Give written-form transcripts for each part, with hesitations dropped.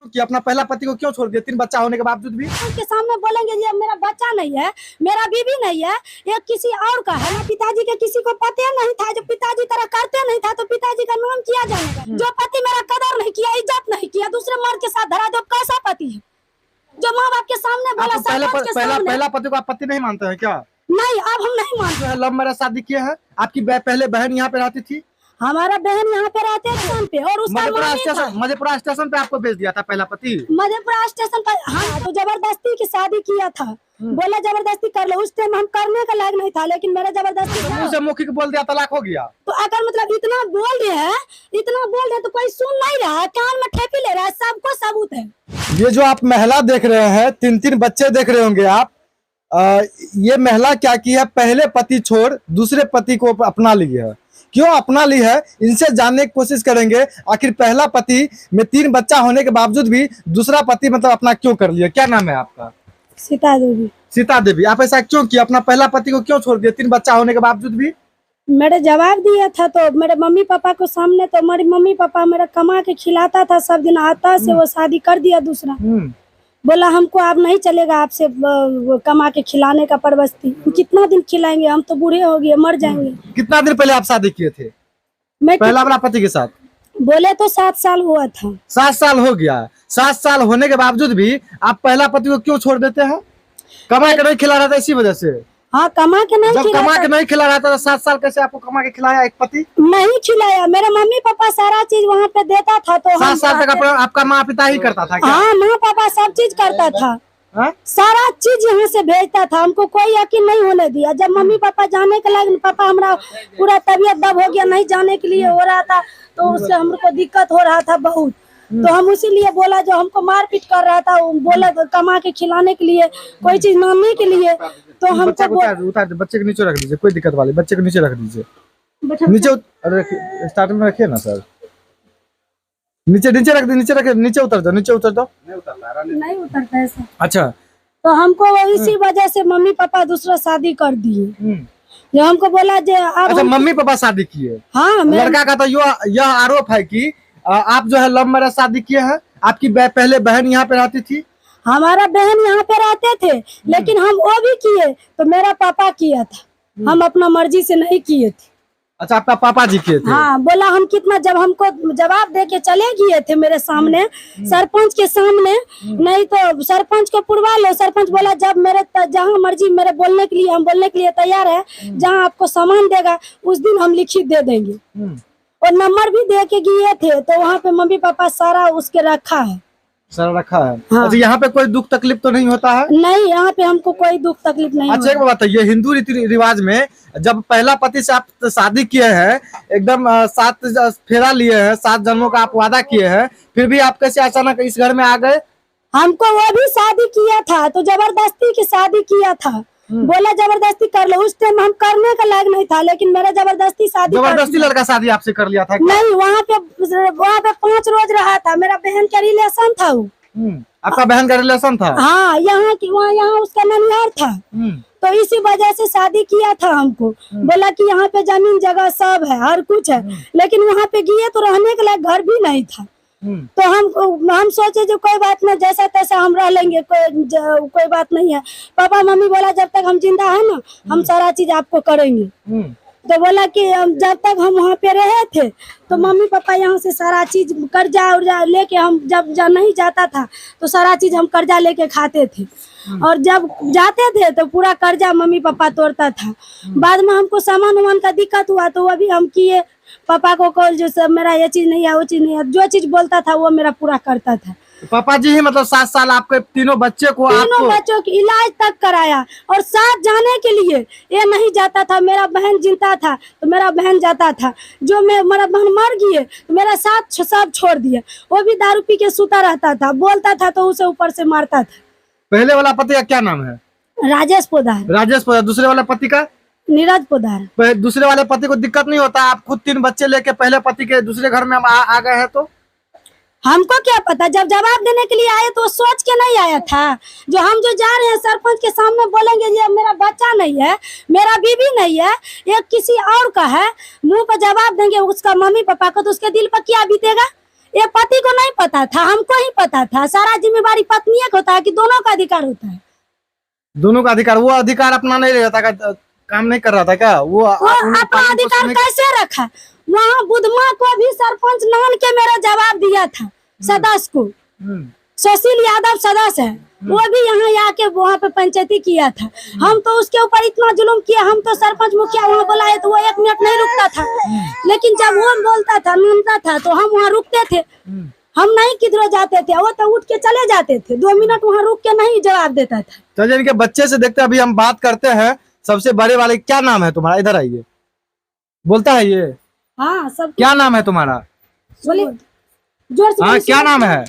कि अपना पहला पति को क्यों छोड़ दिया 3 बच्चा होने के बावजूद भी? उनके सामने बोलेंगे ये मेरा बच्चा नहीं है, मेरा बीवी नहीं है, ये किसी और का है। पिताजी के किसी को पता नहीं था, जब पिताजी तरह करते नहीं था तो पिताजी का नाम किया जाएगा। जो पति मेरा कदर नहीं किया, इज्जत नहीं किया, दूसरे मर्द के साथ धरा, जो कैसा पति है? जो माँ बाप के सामने बोला, पहला पति को आप पति नहीं मानते हैं क्या? नहीं, अब हम नहीं मानते। लव मैरिज शादी किए हैं, आपकी पहले बहन यहाँ पे रहती थी? हमारा बहन यहाँ पे रहते हैं पे, और उसका मधेपुरा स्टेशन पे आपको भेज दिया था पहला पति? मधेपुरा स्टेशन पर, हाँ, तो जबरदस्ती की शादी किया था। बोला जबरदस्ती कर लो, उस टाइम हम करने का लायक नहीं था, लेकिन मेरा जबरदस्ती से मौखिक बोल दिया, तलाक हो गया। तो अगर मतलब इतना बोल रहे हैं तो कोई सुन नहीं रहा है, कान में ठेपी ले रहा है, सबको सबूत है। ये जो आप महिला देख रहे हैं, 3 बच्चे देख रहे होंगे आप, ये महिला क्या की है, पहले पति छोड़ दूसरे पति को अपना ली है। क्यों अपना ली है, इनसे जानने की कोशिश करेंगे। आखिर पहला पति में 3 बच्चा होने के बावजूद भी दूसरा पति मतलब अपना क्यों कर लिया? क्या नाम है आपका? सीता देवी। सीता देवी, आप ऐसा क्यों किया? अपना पहला पति को क्यों छोड़ दिया 3 बच्चा होने के बावजूद भी? मेरे जवाब दिया था तो मेरे मम्मी पापा को सामने, तो मेरे मम्मी पापा मेरा कमा के खिलाता था सब दिन, आता से वो शादी कर दिया दूसरा। बोला हमको आप नहीं चलेगा, आपसे कमा के खिलाने का परबस्ती। कितना दिन खिलाएंगे, हम तो बूढ़े हो गए, मर जाएंगे। कितना दिन पहले आप शादी किए थे मैं पहला वाला पति के साथ? बोले तो 7 साल हुआ था। 7 साल हो गया। 7 साल होने के बावजूद भी आप पहला पति को क्यों छोड़ देते हैं? कमा के नहीं खिला रहा था इसी वजह से? हाँ, कमा के नहीं जब कमा के नहीं खिला रहा था तो 7 साल कैसे आपको कमा के खिलाया एक पति? नहीं खिलाया, मेरे मम्मी पापा सारा चीज वहाँ पे देता था। तो 7 साल तक आपका माँ पिता ही करता था क्या? हाँ, माँ पापा सब चीज करता था। हा? सारा चीज यहाँ से भेजता था, हमको कोई यकीन नहीं होने दिया। जब मम्मी पापा जाने के लगे, पापा हमारा पूरा तबीयत दब हो गया, नहीं जाने के लिए हो रहा था, तो उससे हमको दिक्कत हो रहा था बहुत। तो हम इसीलिए बोला, जो हमको मारपीट कर रहा था, बोला तो कमा के खिलाने के लिए, कोई चीज मांगने के लिए, तो हमको उतार बच्चे के नीचे रख दीजिए, कोई दिक्कत वाली, बच्चे के नीचे रख दीजिए, नीचे स्टार्टिंग में रखिए ना सर, नीचे रख दीजिए, नीचे उतर दो, नहीं उतरता है सर। अच्छा, तो हमको इसी वजह से मम्मी पापा दूसरा शादी कर दिए। जो हमको बोला जो अच्छा, मम्मी पापा शादी किए? हाँ, लड़का का तो यह आरोप है कि आप जो है लव मैरिज शादी किए हैं। आपकी पहले बहन यहाँ पे रहती थी? हमारा बहन यहाँ पे रहते थे, लेकिन हम वो भी किए तो मेरा पापा किया था, हम अपना मर्जी से नहीं किए थे। अच्छा, आपका पापा जी किए थे? हाँ, बोला हम कितना, जब हमको जवाब दे के चले गए थे मेरे सामने, सरपंच के सामने, नहीं तो सरपंच को पुरवा लो। सरपंच बोला जब मेरे जहाँ मर्जी, मेरे बोलने के लिए, हम बोलने के लिए तैयार है, जहाँ आपको सामान देगा उस दिन हम लिखित दे देंगे। और नंबर भी दे के गए थे, तो वहाँ पे मम्मी पापा सारा उसके रखा है। हाँ। अच्छा, यहाँ पे कोई दुख तकलीफ तो नहीं होता है? नहीं, यहाँ पे हमको कोई दुख तकलीफ नहीं। अच्छा, एक बात है, ये हिंदू रीति रिवाज में जब पहला पति से आप शादी किए हैं, एकदम 7 फेरा लिए हैं, 7 जन्मों का आप वादा किए हैं, फिर भी आप कैसे अचानक इस घर में आ गए? हमको वो भी शादी किया था, तो जबरदस्ती की शादी किया था। बोला जबरदस्ती कर लो, उस टाइम हम करने का लायक नहीं था, लेकिन मेरा जबरदस्ती लड़का शादी आपसे कर लिया था? नहीं, वहाँ पे 5 रोज रहा था, मेरा बहन का रिलेशन था वो। आपका बहन का रिलेशन था? हाँ, यहाँ उसका ननिहाल था, तो इसी वजह से शादी किया था हमको। बोला कि यहाँ पे जमीन जगह सब है, हर कुछ है, लेकिन वहाँ पे गए तो रहने के लायक घर भी नहीं था। तो हम सोचे जो कोई बात नहीं, जैसा तैसा हम रह लेंगे, कोई बात नहीं है। पापा मम्मी बोला जब तक हम जिंदा है ना, हम सारा चीज आपको करेंगे। तो बोला कि जब तक हम वहाँ पे रहे थे, तो मम्मी पापा यहाँ से सारा चीज कर्जा उर्जा लेके, हम जब नहीं जाता था तो सारा चीज हम कर्जा लेके खाते थे, और जब जाते थे तो पूरा कर्जा मम्मी पापा तोड़ता था। बाद में हमको सामान वामान का दिक्कत हुआ, तो वो भी हम किए। पापा को कॉल, जो सब मेरा ये चीज नहीं है, वो चीज नहीं है, जो चीज बोलता था वो मेरा पूरा करता था। पापा जी ही मतलब 7 साल आपके तीनों बच्चों की इलाज तक कराया, और साथ जाने के लिए ये नहीं जाता था। मेरा बहन जिंदा था तो मेरा बहन जाता था, जो मेरा बहन मर गई तो मेरा साथ सब छोड़ दिया। वो भी दारू पी के सूता रहता था, बोलता था तो उसे ऊपर से मारता था। पहले वाला पति का क्या नाम है? राजेश पोदार। दूसरे वाला पति का? नीरज पोदार। दूसरे वाले पति को दिक्कत नहीं होता? आप खुद 3 बच्चे लेके पहले पति के दूसरे घर में आ गए हैं, तो हमको क्या पता? जब जवाब देने के लिए आए तो सोच के नहीं आया था। जो हम जा रहे हैं सरपंच के सामने बोलेंगे ये मेरा बच्चा नहीं है, मेरा बीवी नहीं है, ये किसी और का है, मुंह पर जवाब देंगे उसका मम्मी पापा को, तो उसके दिल पर क्या बीतेगा? ये पति को नहीं पता था, हमको ही पता था। सारा जिम्मेवारी पत्नी का होता है कि दोनों का अधिकार होता है। दोनों का अधिकार, वो अधिकार अपना नहीं रहता का, काम नहीं कर रहा था क्या वो अपना अधिकार कैसे रखा? वहाँ बुधमा को भी सरपंच नान के मेरा जवाब दिया था सदस्य को, सुशील यादव सदस्य है, वो भी यहाँ आके वहाँ पे पंचायती किया था। हम तो उसके ऊपर इतना जुल्म किया, हम तो सरपंच मुखिया वहाँ बुलाए तो वो 1 मिनट नहीं रुकता था, लेकिन जब वो बोलता था मानता था तो हम वहाँ रुकते थे। हम नहीं किधरों जाते थे, वो तो उठ के चले जाते थे, 2 मिनट वहाँ रुक के नहीं जवाब देता था। चलिए इनके बच्चे से देखते हैं, अभी हम बात करते हैं। सबसे बड़े वाले, क्या नाम है तुम्हारा? इधर आइए, बोलता है ये। हाँ सब क्या नाम है तुम्हारा? बोले जोर से। हाँ क्या नाम है?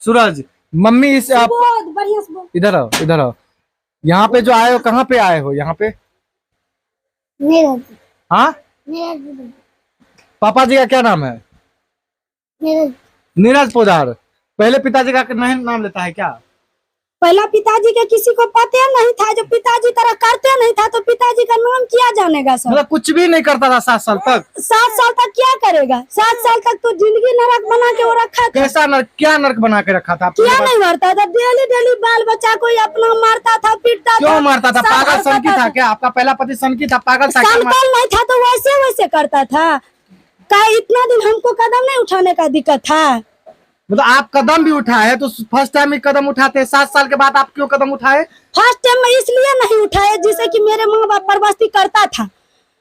सूरज। मम्मी इस आप बढ़िया से बोल। इधर आओ, इधर आओ। यहाँ पे जो आए हो, कहाँ पे आए हो? यहाँ पे हाँ, पापा जी का क्या नाम है? नीरज पोदार। पहले पिताजी का नहीं नाम लेता है क्या? पहला पिताजी के किसी को पता नहीं था, जो पिताजी तरह करते नहीं था तो पिताजी का नाम क्या जानेगा सर? मतलब कुछ भी नहीं करता था 7 साल तक? 7 साल तक क्या करेगा? 7 साल तक तो जिंदगी नरक बना के वो रखा था। कैसा नरक? क्या नरक बना के रखा था? क्या नहीं मारता था? डेली डेली बाल बच्चा को अपना मारता था, पीटता था। क्यों मारता था? पागल सनकी था क्या? आपका पहला पति सनकी था, पागल था? संकल नहीं था तो वैसे वैसे करता था। क्या इतना दिन हमको कदम नहीं उठाने का दिक्कत था? मतलब आप कदम भी उठाए तो फर्स्ट टाइम ही कदम उठाते, 7 साल के बाद आप क्यों कदम उठाए? फर्स्ट टाइम में इसलिए नहीं उठाए जिससे कि मेरे माँ बाप परवस्ती करता था।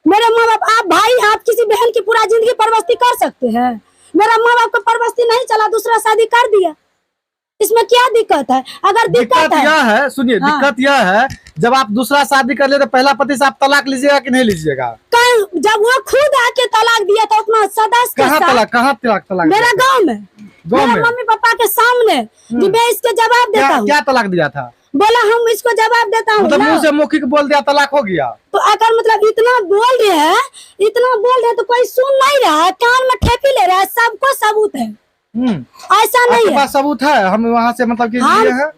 मेरे माँ बाप, आप भाई, आप किसी बहन की पूरा जिंदगी परवस्ती कर सकते हैं? मेरा माँ बाप को परवस्ती नहीं चला, दूसरा शादी कर दिया, इसमें क्या दिक्कत है? अगर दिक्कत यह है, सुनिए, दिक्कत यह है जब आप दूसरा शादी कर ले तो पहला पति से आप तलाक लीजिएगा कि नहीं लीजिएगा? जब वो खुद आके तलाक दिया था अपना सदस्य कहाँ तलाक? मेरा गाँव में, मेरे मम्मी पापा के सामने, मैं इसके जवाब देता हूँ। क्या तलाक दिया था? बोला हम इसको जवाब देता हूँ। मतलब मुंह से मौखिक बोल दिया, तलाक हो गया? तो अगर मतलब इतना बोल रहे हैं तो कोई सुन नहीं रहा है, कान में ठेपी ले रहा है, सबको सबूत है। ऐसा नहीं है, सबूत है। हम वहाँ से मतलब ये है,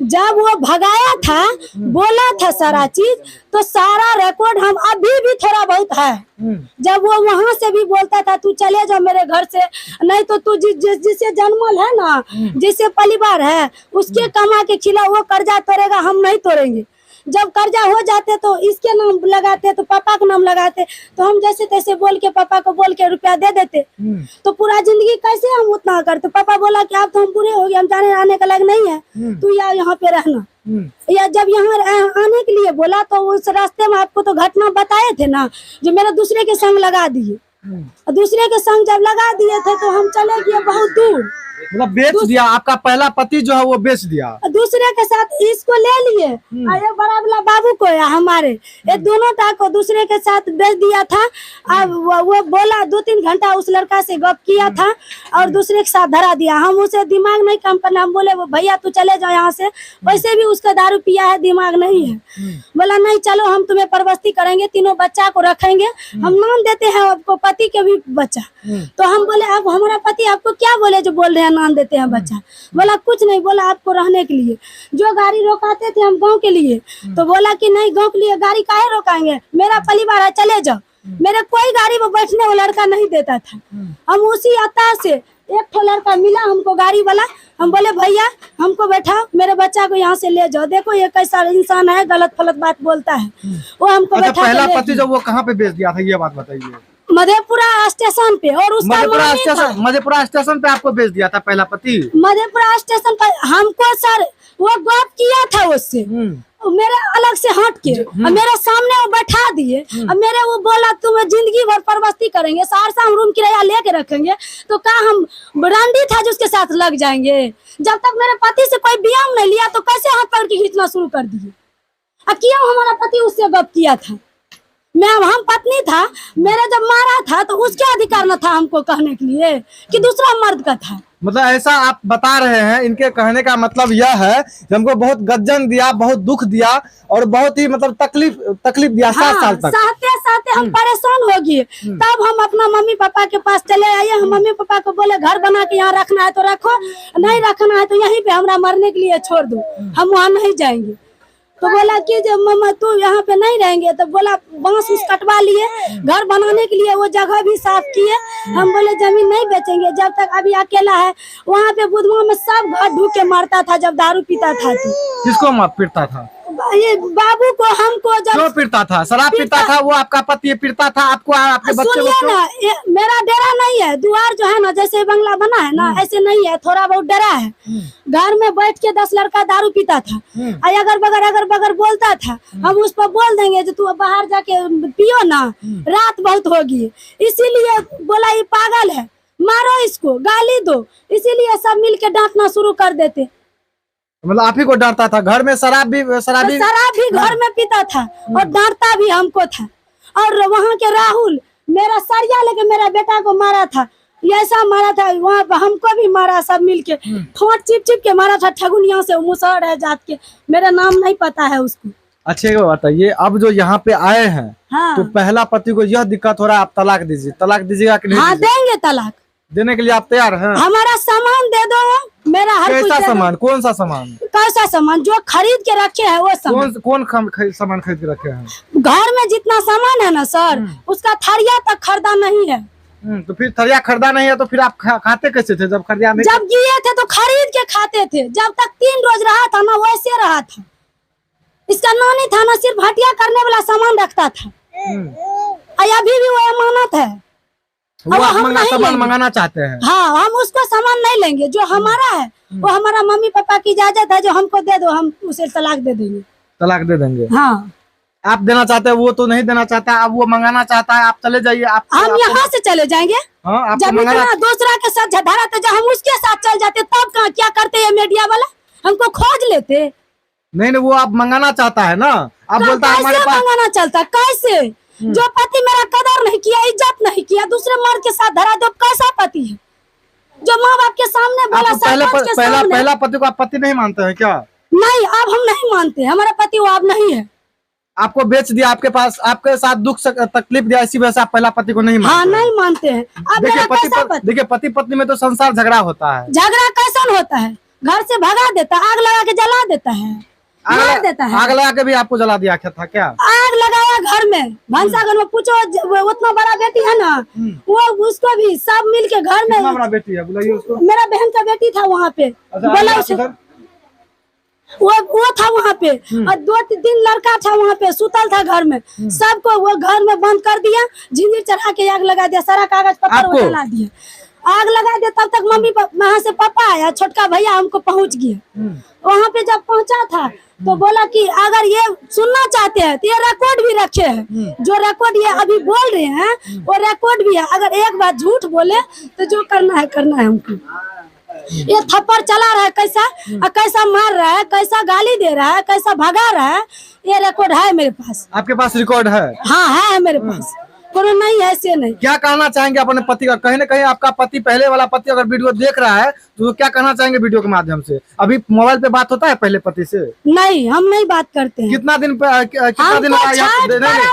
जब वो भगाया था, बोला था सारा चीज, तो सारा रिकॉर्ड हम अभी भी थोड़ा बहुत है। जब वो वहां से भी बोलता था तू चले जाओ मेरे घर से, नहीं तो तू जिसे जन्मल है ना, जिसे परिवार है, उसके कमा के खिला, वो कर्जा तोड़ेगा, हम नहीं तोड़ेंगे। जब कर्जा हो जाते तो इसके नाम लगाते, तो पापा का नाम लगाते, तो हम जैसे तैसे बोल के पापा को बोल के रुपया दे देते। तो पूरा जिंदगी कैसे हम उतना करते? पापा बोला कि आप तो हम पूरे हो गए, हम जाने आने का लायक नहीं है, तू यहाँ पे रहना। या जब यहाँ आने के लिए बोला तो उस रास्ते में आपको तो घटना बताए थे ना, जो मेरे दूसरे के संग लगा दिए। दूसरे के संग जब लगा दिए थे तो हम चले गए बहुत दूर, मतलब बेच दिया। आपका पहला पति जो है वो बेच दिया, दूसरे के साथ इसको ले लिए, ये बड़ा वाला बाबू को या हमारे, ये दोनों टा को दूसरे के साथ बेच दिया था। अब वो बोला 2-3 घंटा उस लड़का से गप किया था और दूसरे के साथ धरा दिया। हम उसे दिमाग नहीं काम करना, हम बोले वो भैया तू चले जाओ यहाँ से, वैसे भी उसका दारू पिया है, दिमाग नहीं है। बोला नहीं चलो हम तुम्हें परवस्ती करेंगे, तीनों बच्चा को रखेंगे, हम नाम देते हैं आपको पति के भी बच्चा। तो हम बोले अब हमारा पति आपको क्या बोले जो बोल रहे हैं नाम देते हैं बच्चा? बोला कुछ नहीं, बोला आपको रहने के लिए। जो गाड़ी रोकाते थे हम गांव के लिए, तो बोला कि नहीं गांव के लिए गाड़ी काहे रोकाएंगे, मेरा परिवार है, चले जाओ। मेरे कोई गाड़ी में बैठने वाला लड़का नहीं देता था। हम उसी अता से एक ठो लड़का मिला हमको गाड़ी वाला, हम बोले भैया हमको बैठा, मेरे बच्चा को यहाँ से ले जाओ, देखो ये कैसा इंसान है, गलत फलत बात बोलता है। वो हमको बैठा। पहला पति जब वो कहाँ पे बेच दिया था ये बात बताइए? मधेपुरा स्टेशन पे। और उसका मधेपुरा स्टेशन पे आपको बेच दिया था पहला पति? मधेपुरा स्टेशन पर हमको सर वो गप किया था उससे, मेरे अलग से हट के मेरे सामने वो बैठा दिए। अब मेरे वो बोला तुम जिंदगी भर परवस्ती करेंगे, सहरसा हम रूम किराया लेके रखेंगे, तो क्या हम रांडी था जिसके साथ लग जाएंगे? जब तक मेरे पति से कोई व्यायाम नहीं लिया तो कैसे हाथ पकड़ के खींचना शुरू कर दिए? अब क्यों हमारा पति उससे गप किया था? हम पत्नी था, मेरा जब मारा था तो उसके अधिकार न था हमको कहने के लिए कि दूसरा मर्द का था। मतलब ऐसा आप बता रहे हैं, इनके कहने का मतलब यह है कि हमको बहुत गज्जन दिया, बहुत दुख दिया और बहुत ही मतलब तकलीफ दिया। 7 साल तक सहते हम परेशान हो गए। तब हम अपना मम्मी पापा के पास चले आए। हम मम्मी पापा को बोले घर बना के यहाँ रखना है तो रखो, नहीं रखना है तो यहीं पे हमरा मरने के लिए छोड़ दो, हम वहाँ नहीं जाएंगे। तो बोला कि जब मम्मा तू यहाँ पे नहीं रहेंगे, तो बोला बांस उस कटवा लिए, घर बनाने के लिए वो जगह भी साफ किए। हम बोले जमीन नहीं बेचेंगे जब तक अभी अकेला है। वहाँ पे बुधवा में सब घर ढूक के मारता था जब दारू पीता था। तो किसको मार पीटता था? ये बाबू को, हमको जब क्यों पीटता था? शराब पीता था वो? आपका पति पीटता था आपको? आपके बच्चे को सुनिए क्यों? ना, मेरा डेरा नहीं है, द्वार जो है ना जैसे बंगला बना है ना ऐसे नहीं है, थोड़ा बहुत डेरा है। घर में बैठ के 10 लड़का दारू पीता था, अगर बगर बोलता था, हम उस पर बोल देंगे जो तू बाहर जाके पियो ना, रात बहुत होगी। इसीलिए बोला ये पागल है, मारो इसको, गाली दो। इसीलिए सब मिल के डांटना शुरू कर देते। मतलब आप ही को डांटता था? घर में शराब भी शराब भी घर में पीता था और डांटता भी हमको था। और वहाँ के राहुल मेरा सरिया लेके मेरा बेटा को मारा था, ऐसा मारा था, वहाँ पे हमको भी मारा, सब मिलके ठोंट चिप के मारा था। ठगुनिया से मुसहर है जात के, मेरा नाम नहीं पता है उसको। अच्छे को बताइए, अब जो यहाँ पे आए हैं हाँ। तो पहला पति को यह दिक्कत हो रहा है, आप तलाक दीजिए, तलाक दीजिएगा कि नहीं? हाँ देंगे तलाक, देने के लिए आप तैयार हैं? हमारा सामान दे दो, मेरा हर कुछ कैसा दे दो। सामान? कौन सा सामान? कैसा सामान जो खरीद के रखे है वो सामान। कौन सामान खरीद के रखे हैं? घर में जितना सामान है ना सर, उसका थरिया तक खरीदा नहीं है। तो फिर थरिया खरीदा नहीं है तो फिर आप खाते कैसे थे जब खरीदा नहीं? जब किए थे तो खरीद के खाते थे, जब तक 3 रोज रहा था ना वैसे रहा था। इसका नानी था ना, सिर्फ हटिया करने वाला सामान रखता था। अभी भी वो अमानत है, वो आप सामान मंगाना चाहते हैं? हाँ, हम उसको सामान नहीं लेंगे, जो हमारा है वो हमारा मम्मी पापा की इजाजत है, जो हमको दे दो हम उसे तलाक दे देंगे। तलाक दे देंगे? हाँ। आप देना चाहते हैं, वो तो नहीं देना चाहता, अब वो मंगाना चाहता है, आप चले जाइए। हम यहाँ से चले जाएंगे। हाँ, जब इतना दूसरा के साथ झगड़ा था, जब हम उसके साथ चल जाते तब कहाँ क्या करते हैं मीडिया वाला, हमको खोज लेते। नहीं, वो आप मंगाना चाहता है ना, आप बोलता है हमारे पास मंगाना चलता कैसे? जो पति मेरा कदर नहीं किया, इज्जत नहीं किया, दूसरे मर्द के साथ धरा दो, कैसा पति है? जो माँ बाप के सामने बोला, पहला पति को आप पति नहीं मानते हैं क्या? नहीं, अब हम नहीं मानते, हमारा पति वो अब नहीं है। आपको बेच दिया, आपके पास, आपके साथ दुख तकलीफ दिया, इसी वजह से आप पहला पति को नहीं मानते? हाँ, नहीं मानते हैं। अब देखिए पति पत्नी में तो संसार झगड़ा होता है। झगड़ा कैसा होता है? घर से भगा देता, आग लगा के जला देता है, मार देता है। आग लगा के भी आपको जला दिया था क्या? आग लगाया घर में, भंसाघर में। पूछो, उतना बड़ा बेटी है ना, वो उसको भी सब मिल के घर में। कितना बड़ा बेटी है बुलाइए उसको? मेरा बहन का बेटी था वहाँ पे। बोला वो था वहाँ पे, और 2-3 लड़का था वहाँ पे, सुतल था घर में। सबको वो घर में बंद कर दिया, झिंझिर चढ़ा के आग लगा दिया, सारा कागज पत्तर जला दिया, आग लगा दिया। तब तक मम्मी वहाँ से पापा आया, छोटका भैया हमको पहुँच गया। वहाँ पे जब पहुँचा था तो बोला कि अगर ये सुनना चाहते हैं तो ये रिकॉर्ड भी रखे हैं, जो रिकॉर्ड ये अभी बोल रहे हैं वो रिकॉर्ड भी है। अगर एक बार झूठ बोले तो जो करना है हमको। ये थप्पड़ चला रहा है कैसा, कैसा मार रहा है, कैसा गाली दे रहा है, कैसा भगा रहा है, ये रिकॉर्ड है मेरे पास। आपके पास रिकॉर्ड है? हाँ, है मेरे पास, कोनो नहीं है ऐसे नहीं। क्या कहना चाहेंगे अपने पति का? कहीं न कहीं आपका पति, पहले वाला पति अगर वीडियो देख रहा है तो क्या कहना चाहेंगे वीडियो के माध्यम से? अभी मोबाइल पे बात होता है पहले पति से? नहीं, हम नहीं बात करते हैं। कितना दिन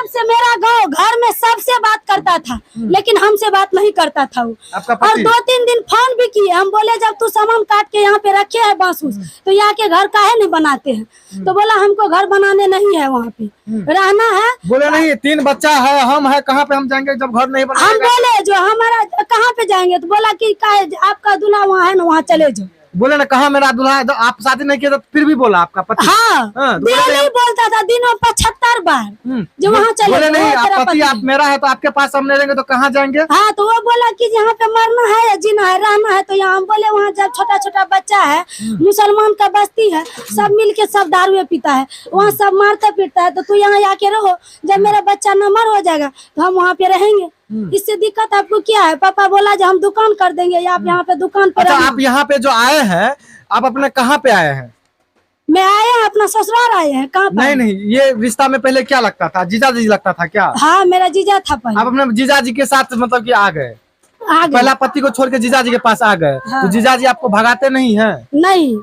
से मेरा गाँव घर में सबसे बात करता था, लेकिन हमसे बात नहीं करता था वो। और 2-3 दिन फोन भी किए, हम बोले जब तू सामान काट के यहाँ पे रखे है बांसूस, तो यहाँ के घर काहे नहीं बनाते हैं? तो बोला हमको घर बनाने नहीं है, वहाँ पे रहना है। बोले नहीं, 3 बच्चा है, हम है, कहाँ पे हम जाएंगे जब घर नहीं बनाएगा? हम बोले जो हमारा कहाँ पे जाएंगे? तो बोला कि आपका दूल्हा वहाँ है ना, वहाँ चले जाओ। बोले ना कहाँ मेरा दूल्हा है? तो आप शादी नहीं किया तो फिर भी बोला आपका पति? हाँ, डेली बोलता था, दिनों 75 बार जो वहाँ चले। बोले नहीं, आप पति आप मेरा है तो आपके पास हम नहीं रहेंगे तो कहाँ जाएंगे? हाँ, तो वो बोला कि यहाँ पे मरना है या जीना है, रहना है। तो यहाँ हम बोले वहाँ जब छोटा बच्चा है, मुसलमान का बस्ती है, सब मिल के सब दारू पीता है, वहाँ सब मारता पीटता है, तो तू यहाँ आके रहो, जब मेरा बच्चा नमर हो जाएगा तो हम वहाँ पे रहेंगे। इससे दिक्कत आपको क्या है? पापा बोला जो हम दुकान कर देंगे, या आप यहाँ पे दुकान पर। अच्छा, आप यहाँ पे जो आए हैं, आप अपने कहाँ पे आए हैं? मैं आए हैं अपना ससुराल आए हैं। कहाँ? नहीं, ये रिश्ता में पहले क्या लगता था? जीजा जी लगता था क्या? हाँ, मेरा जीजा था पहले। आप अपने जीजा जी के साथ मतलब कि आ गए? पहला पति को छोड़ के जीजा जी के पास आ गए। हाँ। तो जीजा जी आपको भगाते नहीं है? नहीं,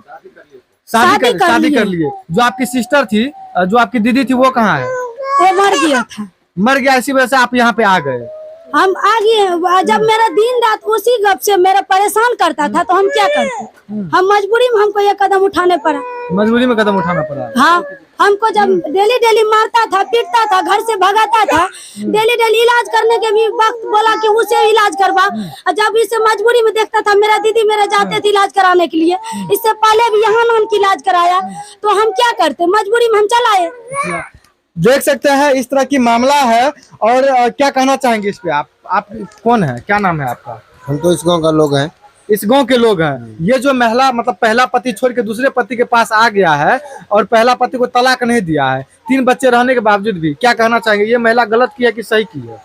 शादी कर लिए। जो आपकी सिस्टर थी, जो आपकी दीदी थी, वो कहाँ है? वो मर गया था। मर गया, इसी वजह से आप यहाँ पे आ गए। हम आगे जब मेरा दिन रात उसी गप से मेरा परेशान करता था तो हम क्या करते, हम मजबूरी में हमको ये कदम उठाने पड़ा। मजबूरी में कदम उठाना पड़ा। हाँ, हमको जब डेली डेली मारता था, पीटता था, घर से भगाता था, डेली डेली इलाज करने के भी वक्त बोला कि उसे इलाज करवा। और जब इसे मजबूरी में देखता था, मेरा दीदी मेरे जाते थे इलाज कराने के लिए, इससे पहले भी यहाँ नाम की इलाज कराया, तो हम क्या करते, मजबूरी में हम चलाए। देख सकते हैं इस तरह की मामला है। और क्या कहना चाहेंगे इस पे आप कौन है, क्या नाम है आपका? हम तो इस गांव का लोग हैं। इस गांव के लोग हैं। ये जो महिला मतलब पहला पति छोड़ के दूसरे पति के पास आ गया है और पहला पति को तलाक नहीं दिया है, 3 बच्चे रहने के बावजूद भी, क्या कहना चाहेंगे? ये महिला गलत की है कि सही की है?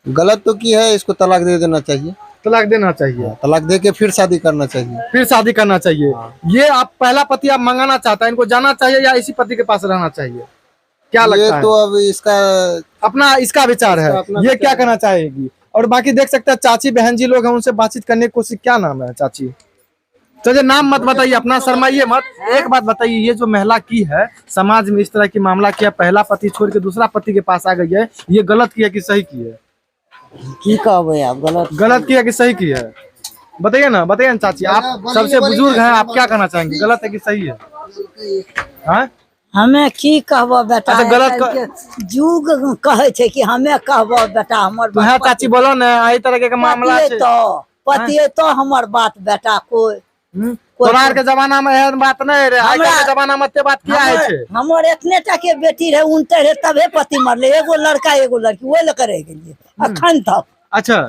गलत तो की है, इसको तलाक दे देना चाहिए। तलाक देना चाहिए। तलाक दे के फिर शादी करना चाहिए। फिर शादी करना चाहिए। ये आप पहला पति आप मंगाना चाहता है, इनको जाना चाहिए या इसी पति के पास रहना चाहिए? क्या लगता ये है? तो अब अपना इसका विचार है, ये क्या कहना चाहेगी? और बाकी देख सकते हैं चाची बहन जी लोग हैं, उनसे बातचीत करने की कोशिश। क्या नाम है चाची? चलिए नाम मत बताइए, अपना शर्माइए मत। एक बात बताइए, ये जो महिला की है समाज में इस तरह की मामला किया, पहला पति छोड़ के दूसरा पति के पास आ गई है, ये गलत किया कि सही की है? की कहबे आप, गलत किया कि सही की है? बताइए ना चाची, आप सबसे बुजुर्ग हैं, आप क्या कहना चाहेंगे? गलत है कि सही है? हाँ? हमें की कहबो बेटा, अच्छा, गलत जुग कहे छे कि हमें कहबो बेटा हमर तो है चाची, बोलो ना आई तरह के मामला है पतिए तो हमर बात बेटा कोई तोरार के जमाना में एहन बात नहीं रहे, आज के जमाना में ते बात किया है छे। हमर इतने टा के बेटी रहे, उनते रहे, तबे पति मरले, एगो लड़का एगो लड़की, वो ले करे गेलिए अखन तक। अच्छा,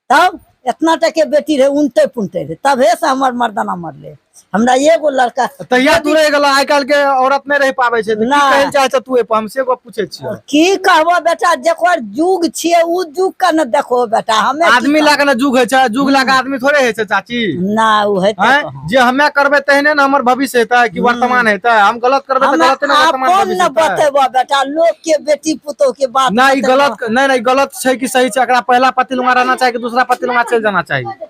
तब इतना टा के बेटी रहे, उनते पुनते रहे, तबे से हमर मर्दाना मरले। हमरा एगो लड़का तहिया तू रह गेला, आइ काल के औरत नहीं रह पावे छे, ना। कहल चाहे छ तू हमसे को पूछे छियो? की कहबो बेटा, जेकर जुग छिए उ जुग का न देखो बेटा, हमें आदमी लाके ना जुग है छ, जुग लाके आदमी थोड़े है छ चाची। ना उ है हैं? जे हमें करबे तहने ना हमर भविष्य हेता कि वर्तमान हेता, हम गलत करबे तो गलत ना वर्तमान अपन भविष्य न हेता। बतेबो बेटा, लोग के बेटी पुतो के बात ना ई गलत नहीं गलत छै कि सही छै? एकरा पहला पति लुंगा रहना चाहिए कि दूसरा पति लुंगा चल जाना चाहिए?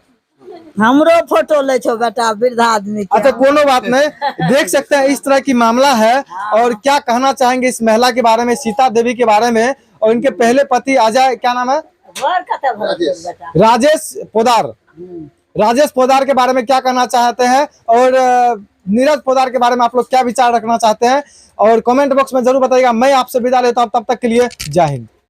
हमरो फोटो ले छो बेटा, वृद्धा आदमी के। अच्छा, कोनो बात नहीं। देख सकते हैं इस तरह की मामला है। और क्या कहना चाहेंगे इस महिला के बारे में, सीता देवी के बारे में, और इनके पहले पति अजय, क्या नाम है? राजेश पोदार। राजेश पोदार के बारे में क्या कहना चाहते हैं, और नीरज पोदार के बारे में आप लोग क्या विचार रखना चाहते हैं, और कमेंट बॉक्स में जरूर बताइएगा। मैं आपसे विदा लेता हूँ, तब तक के लिए जय हिंद।